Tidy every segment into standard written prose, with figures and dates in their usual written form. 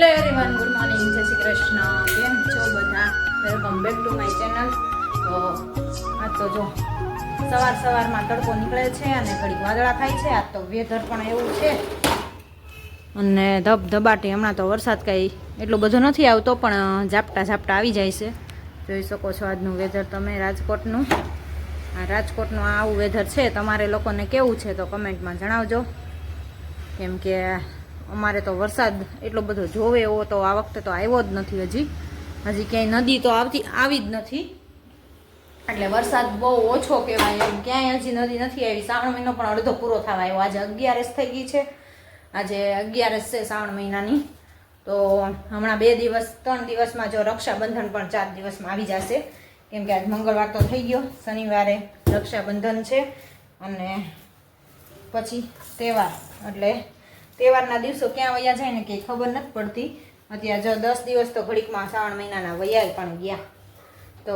Hello everyone, good morning, જય શ્રી કૃષ્ણ. કેમ છો બધા? Welcome back to my channel. તો આજ તો જો સવારમાં તડકો નીકળે છે અને ઘડીક વાદળા થાય છે. આજ તો વેધર પણ એવું છે અને ધબધબાટી. હમણાં તો વરસાદ કંઈ એટલો બધો નથી આવતો, પણ ઝાપટા આવી જાય છે. જોઈ શકો છો આજનું વેધર તમે રાજકોટનું. આ રાજકોટનું આવું વેધર છે. તમારે લોકોને કેવું છે તો કમેન્ટમાં જણાવજો. કેમ કે અમારે તો વરસાદ એટલો બધો જોવે એવો તો આ વખતે તો આવ્યો જ નથી. હજી ક્યાંય નદી તો આવી જ નથી, એટલે વરસાદ બહુ ઓછો કહેવાય એમ. ક્યાંય હજી નદી નથી આવી. શ્રાવણ મહિનો પણ અડધો પૂરો થવા આવ્યો. આજે 11 થઈ ગઈ છે. આજે 11 છે શ્રાવણ મહિનાની. તો હમણાં 3 દિવસમાં જો રક્ષાબંધન પણ 4 દિવસમાં આવી જશે. કેમ કે આજ મંગળવાર તો થઈ ગયો, શનિવારે રક્ષાબંધન છે અને પછી તહેવાર. એટલે તહેવારના દિવસો ક્યાં વયા જાય ને કંઈ ખબર નથી પડતી. અત્યારે જો 10 દિવસ તો ઘડીકમાં શ્રાવણ મહિનાના વયા પણ ગયા. તો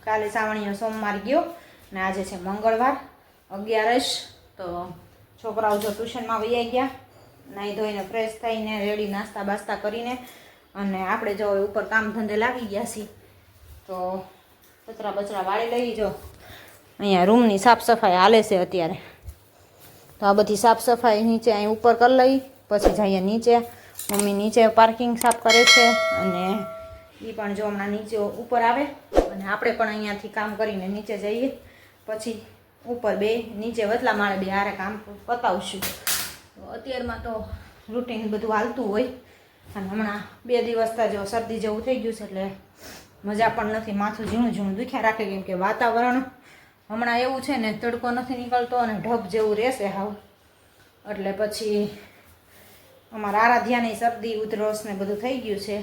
કાલે શ્રાવણીયો સોમવાર ગયો ને આજે છે મંગળવાર 11. તો છોકરાઓ જો ટ્યુશનમાં વયા ગયા, નાહી ધોઈને ફ્રેશ થઈને રેડી નાસ્તા બાસ્તા કરીને, અને આપણે જો ઉપર કામ ધંધે લાગી ગયા છીએ. તો કચરા બચરા વાળી લઈ. જો અહીંયા રૂમની સાફ સફાઈ હાલે છે અત્યારે. તો આ બધી સાફ સફાઈ નીચે અહીં ઉપર કરી લઈ, પછી જઈએ નીચે. મમ્મી નીચે પાર્કિંગ સાફ કરે છે અને એ પણ જો હમણાં નીચે ઉપર આવે, અને આપણે પણ અહીંયાથી કામ કરીને નીચે જઈએ. પછી ઉપર નીચે વચલા માળે બે હારે કામ પતાવશું. અત્યારમાં તો રૂટીન બધું હાલતું હોય. અને હમણાં 2 દિવસથી જો શરદી જેવું થઈ ગયું છે, એટલે મજા પણ નથી. માથું ઝીણું દુખ્યા રાખે. કેમ કે વાતાવરણ હમણાં એવું છે ને, તડકો નથી નીકળતો અને ઢબ જેવું રહેશે હાવ. એટલે પછી અમારા આરાધ્યાની શરદી ઉધરસ ને બધું થઈ ગયું છે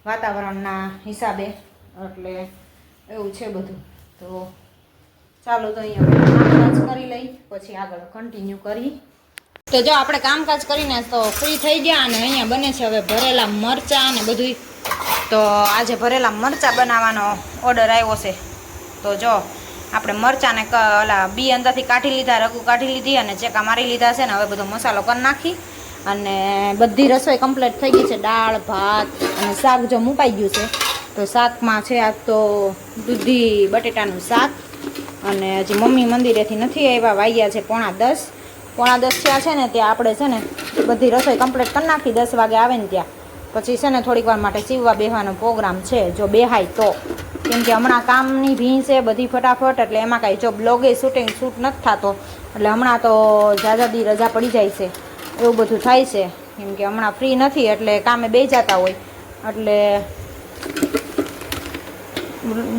વાતાવરણના હિસાબે. એટલે એવું છે બધું. તો ચાલો તો અહીંયા કામકાજ કરી લઈ, પછી આગળ કન્ટિન્યુ કરી. તો જો આપણે કામકાજ કરીને તો ફ્રી થઈ ગયા, અને અહીંયા બને છે હવે ભરેલા મરચાં અને બધું. તો આજે ભરેલા મરચાં બનાવવાનો ઓર્ડર આવ્યો છે. તો જો આપણે મરચાંને ઓલા બી અંદરથી કાઢી લીધા, રગું કાઢી લીધી અને ચેકા મારી લીધા છે ને. હવે બધો મસાલો કરી નાખી અને બધી રસોઈ કમ્પ્લીટ થઈ ગઈ છે. દાળ ભાત અને શાક જો મુકાઈ ગયું છે. તો શાકમાં છે આજ તો દૂધી બટેટાનું શાક. અને હજી મમ્મી મંદિરેથી નથી આવ્યા, વાગ્યા છે 9:45 થયા છે ને. ત્યાં આપણે છે ને બધી રસોઈ કમ્પ્લીટ કરી નાખી. 10 વાગે આવે ને ત્યાં પછી છે ને થોડીક વાર માટે ચીવવા બેસવાનો પ્રોગ્રામ છે, જો બેહાય તો. કેમ કે હમણાં કામની ભીં છે બધી ફટાફટ, એટલે એમાં કાંઈ જો બ્લોગે શૂટ નથી થતો. એટલે હમણાં તો જાજાદી રજા પડી જાય છે, એવું બધું થાય છે. કેમ કે હમણાં ફ્રી નથી, એટલે કામે બેસી જતા હોય, એટલે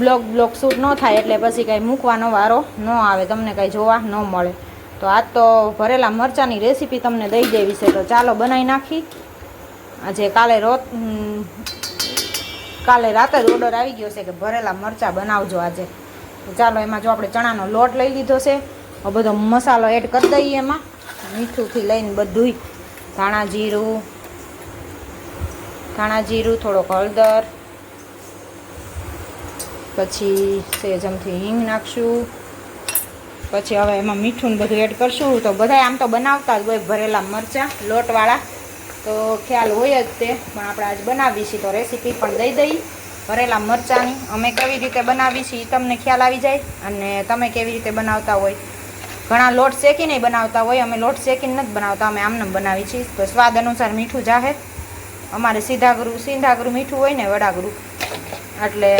બ્લોગ શૂટ ન થાય. એટલે પછી કાંઈ મૂકવાનો વારો ન આવે, તમને કાંઈ જોવા ન મળે. તો આજ તો ભરેલા મરચાંની રેસીપી તમને દઈ દેવી છે. તો ચાલો બનાવી નાખી. આજે કાલે રાતે જ ઓર્ડર આવી ગયો છે કે ભરેલા મરચાં બનાવજો આજે. તો ચાલો એમાં જો આપણે ચણાનો લોટ લઈ લીધો છે. બધો મસાલો એડ કરી દઈએ એમાં, મીઠુંથી લઈને બધુંય. ધાણા જીરું, થોડોક હળદર, પછી સેજમથી હિંગ નાખશું. પછી હવે એમાં મીઠું બધું એડ કરશું. તો બધા આમ તો બનાવતા જ હોય ભરેલા મરચાં લોટવાળા, તો ખ્યાલ હોય જ તે. પણ આપણે આજ બનાવી છીએ તો રેસીપી પણ દઈ દઈ ભરેલા મરચાંની. અમે કેવી રીતે બનાવી છીએ તમને ખ્યાલ આવી જાય, અને તમે કેવી રીતે બનાવતા હોય. ઘણા લોટ શેકીને બનાવતા હોય, અમે લોટ શેકીને નથી બનાવતા, અમે આમને બનાવી છીએ. તો સ્વાદ અનુસાર મીઠું જાહે. અમારે સીધાગરું મીઠું હોય ને વડાગરું, એટલે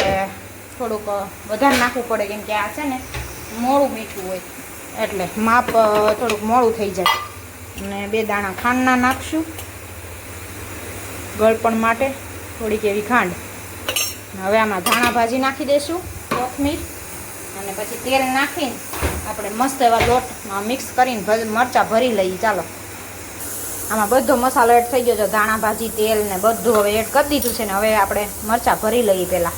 થોડુંક વધારે નાખવું પડે. કેમ કે આ છે ને મોળું મીઠું હોય, એટલે માપ થોડુંક મોળું થઈ જાય. અને 2 દાણા ખાંડના નાખશું ગળપણ માટે, થોડીક એવી ખાંડ. હવે આમાં ધાણા ભાજી નાખી દઈશું, કોથમીર, અને પછી તેલ નાખીને આપણે મસ્ત એવા લોટમાં મિક્સ કરીને મરચાં ભરી લઈએ. ચાલો આમાં બધો મસાલો એડ થઈ ગયો છે, ધાણા ભાજી, તેલ ને બધું હવે એડ કરી દીધું છે ને. હવે આપણે મરચાં ભરી લઈએ પહેલાં.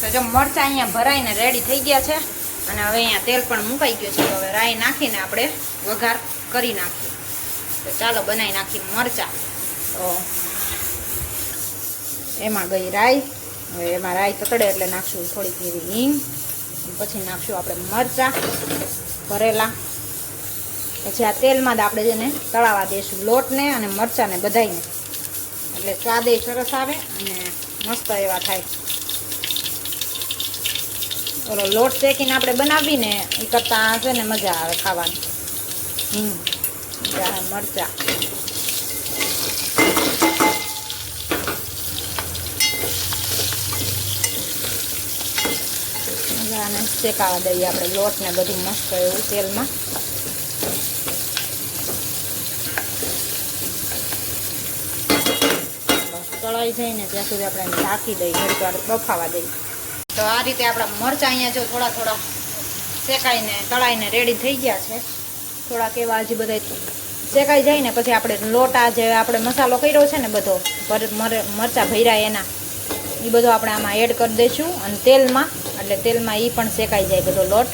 તો જો મરચાં અહીંયા ભરાઈને રેડી થઈ ગયા છે, અને હવે અહીંયા તેલ પણ મુકાઈ ગયું છે. તો હવે રાઈ નાખીને આપણે વઘાર કરી નાખીએ. તો ચાલો બનાવી નાખીએ મરચાં. તો એમાં ગઈ રાઈ. હવે એમાં રાઈ તતડે એટલે નાખશું થોડીક એવી હિંગ, પછી નાખશું આપણે મરચાં ભરેલા. પછી આ તેલમાં જ આપણે જેને તળાવા દઈશું લોટને અને મરચાંને બધાઈને. એટલે સ્વાદ એ સરસ આવે અને મસ્ત એવા થાય. ઓલો લોટ શેકીને આપણે બનાવીને એ કરતાં છે ને મજા આવે ખાવાની. મરચાં મજાને શેકાવા દઈએ આપણે લોટ ને બધું મસ્ત એવું તેલમાં. તળાઈ જાય ને ત્યાં સુધી આપણે ઢાંકી દઈએ, ઘડીક વાર બફાવા દઈએ. તો આ રીતે આપણા મરચાં અહીંયા જો થોડા થોડા શેકાઈને તળાઈને રેડી થઈ ગયા છે. થોડાક એવા હજી બધા શેકાઈ જાય ને પછી આપણે લોટા જે આપણે મસાલો કર્યો છે ને બધો મરચાં ભર્યા એના એ બધો આપણે આમાં એડ કરી દઈશું અને તેલમાં, એટલે તેલમાં એ પણ શેકાઈ જાય બધો લોટ.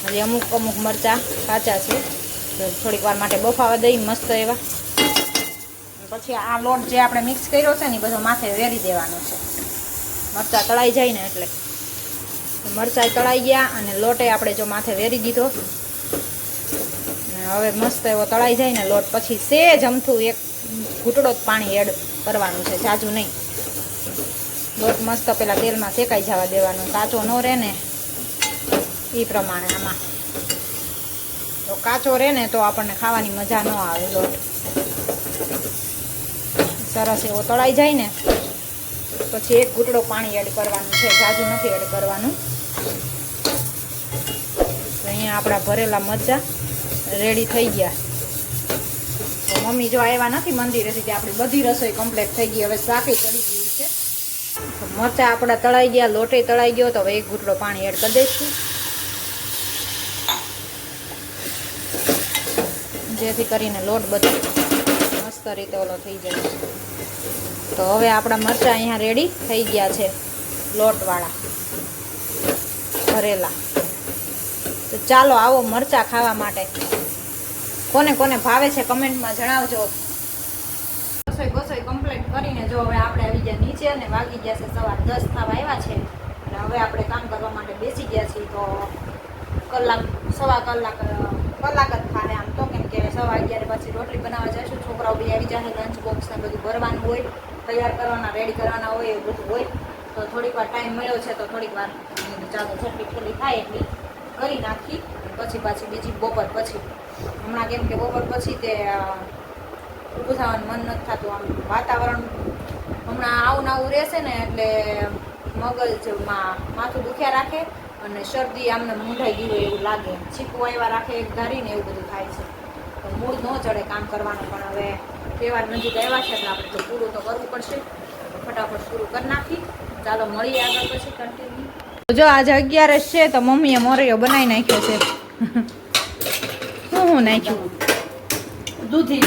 હજી અમુક મરચાં કાચા છે તો થોડીક વાર માટે બફાવા દઈ મસ્ત એવા. પછી આ લોટ જે આપણે મિક્સ કર્યો છે ને એ બધો માથે વેરી દેવાનો છે. મરચાં તળાઈ જાય ને એટલે મરચાં તળાઈ ગયા અને લોટે આપણે જો માથે વેરી દીધો. હવે મસ્ત એવો તળાઈ જાય ને લોટ પછી સેજ અમથું એક ઘૂંટડો જ પાણી એડ કરવાનું છે, જાજુ નહીં. લોટ મસ્ત પેલા તેલમાં શેકાઈ જવા દેવાનું, કાચો ન રહે ને એ પ્રમાણે. આમાં તો કાચો રહે ને તો આપણને ખાવાની મજા ન આવે. લોટ સરસ એવો તળાઈ જાય ને પછી એક ઘૂંટડો પાણી એડ કરવાનું છે, જાજુ નથી એડ કરવાનું. તો અહીંયા આપણા ભરેલા મરચાં રેડી થઈ ગયા. તો મમ્મી જો આવ્યા નથી મંદિરેથી, ત્યાં આપણી બધી રસોઈ કમ્પ્લીટ થઈ ગઈ. હવે શાકે ચડી ગયું છે. તો મરચાં આપણા તળાઈ ગયા, લોટે તળાઈ ગયો. તો હવે એક ઘૂંટડો પાણી એડ કરી દઈશું જેથી કરીને લોટ બધો મસ્ત રીતે ઓલો થઈ જાય. તો હવે આપણા મરચાં અહીંયા રેડી થઈ ગયા છે, લોટવાળા ભરેલા. તો ચાલો આવો મરચાં ખાવા માટે. કોને કોને ભાવે છે કમેન્ટમાં જણાવજો. રસોઈ કમ્પ્લીટ કરીને જો હવે આપણે આવી ગયા નીચે અને વાગી ગયા છે 10:15 થવા આવ્યા છે. અને હવે આપણે કામ કરવા માટે બેસી ગયા છીએ. તો સવા કલાક જ થાય આમ તો, કેમ કે 11:15 પછી રોટલી બનાવવા જઈશું. છોકરાઓ બી આવી જાય, લંચ બોક્સ ને બધું ભરવાનું હોય, તૈયાર કરવાના, રેડી કરવાના હોય, એવું બધું હોય. તો થોડીક વાર ટાઈમ મળ્યો છે તો થોડીક વાર ચાલો જેટલી થોડી થાય એટલી કરી નાખી. પછી પાછી બીજી બપોર પછી. હમણાં કેમ કે બપોર પછી તે ઊભું થવાનું મન નથી થતું. આમ વાતાવરણ હમણાં આવું રહેશે ને એટલે મગજમાં માથું દુખ્યા રાખે અને શરદી આમને મૂંઢાઈ ગયું હોય એવું લાગે. છીકું આવ્યા રાખે એક ધારીને એવું બધું થાય છે. તો મૂળ ન ચડે કામ કરવાનું. પણ હવે તહેવાર નજીક આવ્યા છે એટલે આપણે તો પૂરું તો કરવું પડશે. ફટાફટ પૂરું કરી નાખી. ચાલો મળીએ આગળ પછી કન્ટિન્યુ. જો આજે 11 છે તો મમ્મીએ મોરૈયો બનાવી નાખ્યો છે. શું નાખ્યું? દૂધી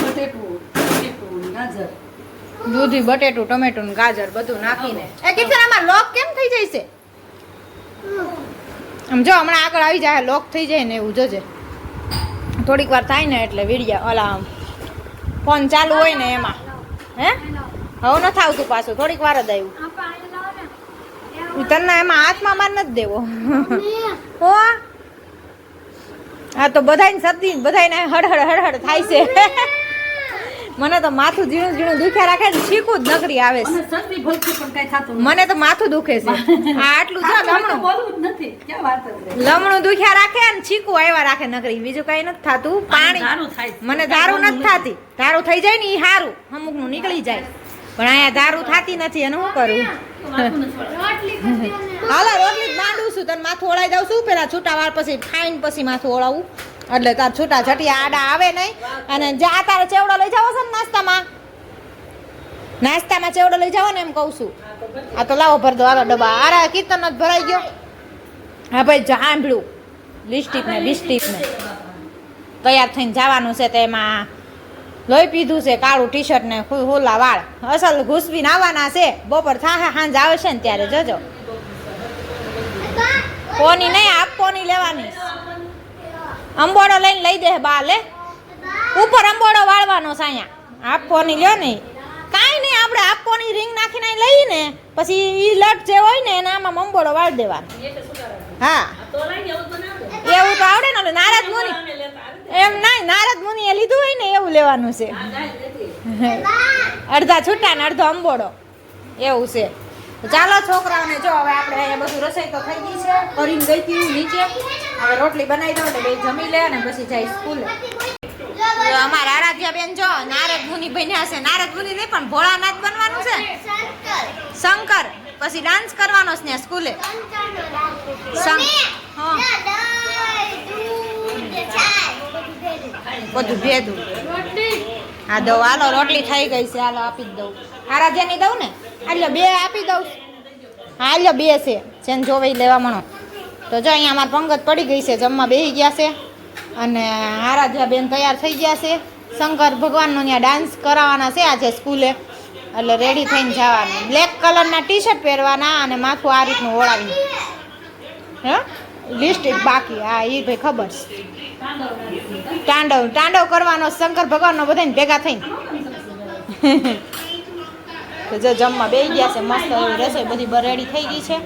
બટેટું ટમેટું ને ગાજર બધું નાખીને. એ કિશન આમાં લોક કેમ થઈ જાય છે? આમ જો હમણાં આગળ આવી જાય, લોક થઈ જાય ને એવું જોજે. થોડીક વાર થાય ને એટલે વિડિયા ઓલા ફોન ચાલુ હોય ને એમાં. હે હવે ન થાવતું પાછું, થોડીક વાર જ આવ્યું. તને એમાં હાથમાં માર નથી દેવો. હો હા તો બધાને શરદી, બધાને હડહડ થાય છે. મને તો માથું ઝીણું દુખ્યા રાખે ને, છીકું જ નકરી આવે છે. મને તો માથું દુખે છે. આ આટલું જો લમણું દુખ્યા રાખે ને છીકું આવ્યા રાખે નકરી, બીજું કઈ નથી થતું. પાણી મને દારૂ નથી થતી. દારૂ થઈ જાય ને એ સારું, અમુક નું નીકળી જાય. પણ અહીંયા દારૂ થતી નથી અને શું કરું? હાલો રોટલી જ બાંધું છું, તને માથું ઓળાઈ દઉં છું. પેલા છૂટા વાર પછી ખાઈને પછી માથું ઓળાવું એટલે તાર છૂટા છટિયા આડા આવે નહીં. અને જ્યાં તારે ચેવડો લઈ જાવ છે ને નાસ્તામાં ચેવડો લઈ જાવ ને એમ કહું છું. આ તો લાવો ભર દો, હાલો ડબ્બા. અરે કીર્તન જ ભરાઈ ગયો. હા ભાઈ સાંભળ્યું, લિપસ્ટિક ને બિસ્ટિક ને તૈયાર થઈને જવાનું છે. તેમાં લોહી પીધું છે, કાળું ટી શર્ટ ને હોલા વાળ. અસલ ઘૂસવીને આવવાના છે. બપોર થાય સાંજ આવે છે ને ત્યારે જજો. કોની નહીં આપકોની લેવાની. અંબોડો લઈને લઈ દે બા લે. ઉપર અંબોડો વાળવાનો છે અહીંયા. આપકોની લ્યો નહીં, કાંઈ નહીં. આપણે આપકોની રિંગ નાખીને લઈએ ને પછી ઈ લટ જે હોય ને એના આમાં અંબોડો વાળ દેવાનો. હા એવું તો આવડે ને. નારદ મુનિ એમ નહીં, નારદ મુનિએ લીધું હોય ને એવું લેવાનું છે. અડધા છૂટા ને અડધો અંબોડો એવું છે. તો ચાલો છોકરાઓને જો હવે આપણે અહીંયા બધું રસોઈ તો થઈ ગઈ છે, કરીને ગઈ હતી નીચે. હવે રોટલી બનાવી દો એટલે બે જમી લે અને પછી જાય સ્કૂલે. અમારા આરાધ્યા બેન જો નારદ મુનિ બન્યા છે. નારદ મુનિ નહીં પણ ભોળાનાથ બનવાનું છે. શંકર પછી ડાન્સ કરવાનો છે ને સ્કૂલે. બધું ભેદું. હા દઉં હાલો રોટલી થઈ ગઈ છે, હાલો આપી જ દઉં. આરાધ્યાની દઉં ને હાલો બે આપી દઉં. હા હાલો બે છે જેને જોવે લેવા મણો. તો જો અહીંયા અમારે પંગત પડી ગઈ છે, જમવા બેસી ગયા છે અને આરાધ્યા બેન તૈયાર થઈ ગયા છે. શંકર ભગવાનનો ત્યાં ડાન્સ કરાવવાના છે આજે સ્કૂલે, એટલે રેડી થઈને જવાનું. બ્લેક કલરના ટી શર્ટ પહેરવાના અને માથું આ રીતનું ઓળાવીને. હે લિપસ્ટિક બાકી, હા એ ભાઈ ખબર છે. તાંડવ કરવાનો શંકર ભગવાનનો બધાને ભેગા થઈને. તો જો જમવા બેસી ગયા છે, મસ્ત એવી રસોઈ બધી રેડી થઈ ગઈ છે.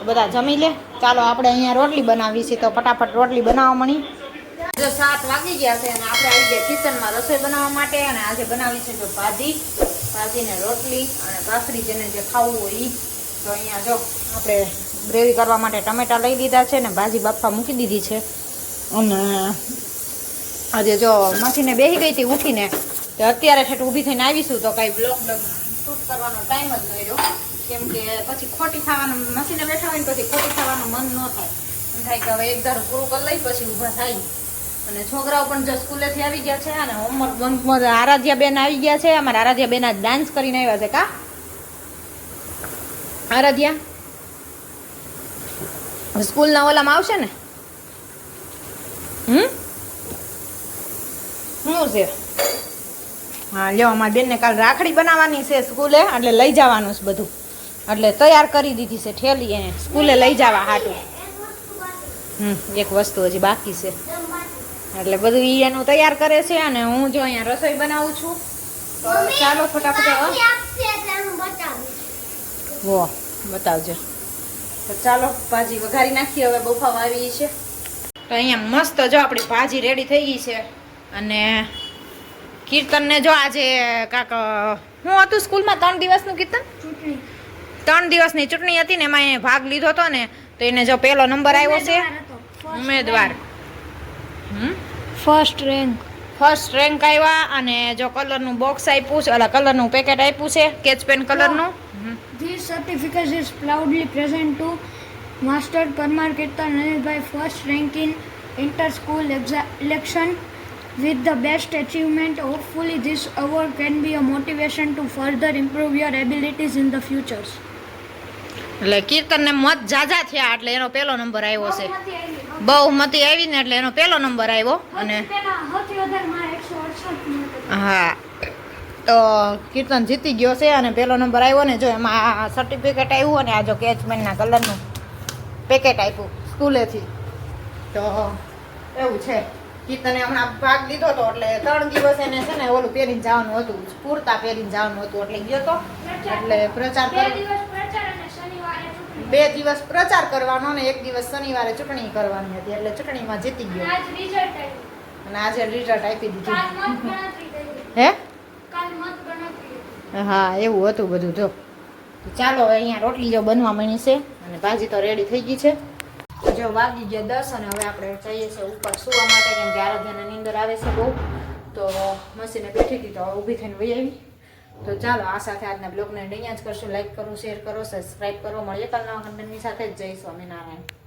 બધા જમી લે. ચાલો આપણે અહીંયા રોટલી બનાવી છે, તો ફટાફટ રોટલી બનાવવા મળી. જો 7 વાગી ગયા છે અને આપણે આવી ગયા કિચનમાં રસોઈ બનાવવા માટે. અને આજે બનાવી છે જો ભાજી ને રોટલી અને ભાખરી, જેને જે ખાવું હોય એ. તો અહીંયા જો આપણે ગ્રેવી કરવા માટે ટમેટા લઈ લીધા છે ને ભાજી બાફવા મૂકી દીધી છે. અને આજે જો મસીને બેસી ગઈ હતી ઉઠીને, તો અત્યારે ઠેઠ ઊભી થઈને આવીશું તો કાંઈ બ્લોગ શૂટ કરવાનો ટાઈમ જ નહીં રહ્યો. કેમ કે પછી ખોટી થવાનું, મસીને બેઠા હોય ને પછી ખોટી થવાનું મન ન થાય. એમ થાય કે હવે એક ધારું પૂરું કરી લઈ પછી ઊભા થાય. અને છોકરાઓ પણ જો સ્કૂલેથી આવી ગયા છે અને હોમવર્ક બંક. આરાધ્યા બેન આવી ગયા છે. અમારા આરાધ્યા બેન આજ ડાન્સ કરીને આવ્યા છે. કા આરાધ્યા સ્કૂલના ઓલામાં આવશે ને? શું છે? હા લ્યો, અમારી બેનને કાલ રાખડી બનાવવાની છે સ્કૂલે, એટલે લઈ જવાનું છે બધું. એટલે તૈયાર કરી દીધી છે ઠેલી એને સ્કૂલે લઈ જવા હાટું. એક વસ્તુ હજી બાકી છે એટલે બધું ઈ એનું તૈયાર કરે છે. અને હું જો અહીંયા રસોઈ બનાવું છું. તો ચાલો ફટાફટ વો બતાવજો. તો ચાલો ભાજી વઘારી નાખીએ, હવે બફાવા આવી છે. તો અહીંયા મસ્ત જો આપણી ભાજી રેડી થઈ ગઈ છે. અને કીર્તનને જો આજે કાક હું હતું સ્કૂલમાં 3 દિવસનું કીર્તન, 3 દિવસની ચૂંટણી હતી ને એમાં એને ભાગ લીધો હતો ને, તો એને જો પહેલો નંબર આવ્યો છે ઉમેદવાર. ફર્સ્ટ રેન્ક આવ્યા. અને જો કલરનું બોક્સ આપ્યું છે, ઓલા કલરનું પેકેટ આપ્યું છે, સ્કેચ પેન કલરનું. This certificate is proudly present to Master Parmar Kirtan Anilbhai, first rank in inter-school election with the best achievement. Hopefully this award can be a motivation to further improve your abilities in the future. એટલે કીર્તનને મત જાજા થયા એટલે એનો પહેલો number આવ્યો છે. બહુમતી આવી ને એટલે એનો પહેલો નંબર આવ્યો. અને હા તો કીર્તન જીતી ગયો છે અને પહેલો નંબર આવ્યો ને. જો એમાં આ સર્ટિફિકેટ આવ્યું અને આ જો કેચમેનના કલરનું પેકેટ આપ્યું સ્કૂલેથી. તો એવું છે. કીર્તને હમણાં ભાગ લીધો હતો એટલે 3 દિવસ એને છે ને ઓલું પહેરીને જવાનું હતું, કુર્તા પહેરીને જવાનું હતું એટલે ગયો હતો. એટલે પ્રચાર 2 દિવસ પ્રચાર કરવાનો ને 1 દિવસ શનિવારે ચૂંટણી કરવાની હતી. એટલે ચૂંટણીમાં જીતી ગયો અને આજે રિઝલ્ટ આપી દીધું. હે હા એવું હતું બધું. જો ચાલો હવે અહીંયા રોટલી જો બનવા માંડી છે અને ભાજી તો રેડી થઈ ગઈ છે. જો વાગી ગયા 10 અને હવે આપણે જઈએ છીએ ઉપર સુવા માટે, કેમ કે આરાધ્યાને નીંદર આવે છે બહુ. તો મસીને બેઠી હતી તો ઊભી થઈને વહી આવી. તો ચાલો આ સાથે આજના બ્લોગને અહીંયા જ કરશું. લાઈક કરો, શેર કરો, સબસ્ક્રાઈબ કરો. મળીએ કાલના કન્ટેન્ટની સાથે જ. જય સ્વામિનારાયણ.